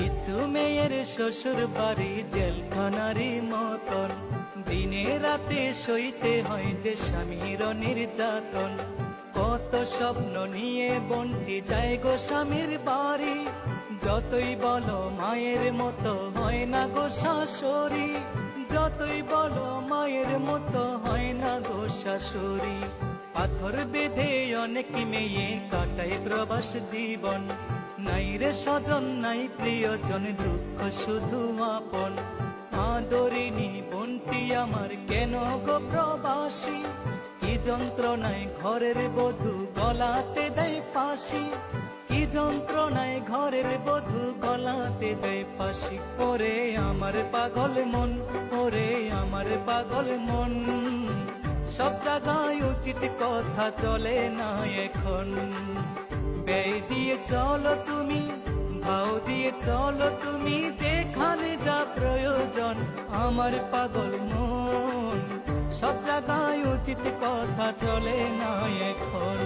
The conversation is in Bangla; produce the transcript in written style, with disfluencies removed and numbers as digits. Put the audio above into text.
কিছু মেয়ের শ্বশুর বাড়ি জেলখানারই মতন, দিনে রাতে সইতে হয় যে স্বামীর নির্যাতন। কত স্বপ্ন নিয়ে বন্টি যায় গো স্বামীর বাড়ি, যতই বলো মায়ের মতো হয় না গো শাশুড়ি, যতই বলো মায়ের মতো হয় না গো শাশুড়ি। পাথর বেঁধে অনেক মেয়ে কাটায় প্রবাস জীবন, নাই রে স্বজন নাই প্রিয়জন, দুঃখ শুধু আপন। আদরিনী বন্টি আমার কেন গো প্রবাসী, কি যন্ত্রণায় ঘরের বধূ গলাতে দেয় ফাঁসি, কি যন্ত্রণায় ঘরের বধূ গলাতে দেয় ফাঁসি। ওরে আমার পাগল মন, ওরে আমার পাগল মন, সব জায়গায় উচিত কথা চলে না এখন। ব্যয় দিয়ে চলো তুমি, ভাও দিয়ে চলো তুমি, যেখানে যা প্রয়োজন আমার পাগল মন, সব জায়গায় উচিত কথা চলে না এখন।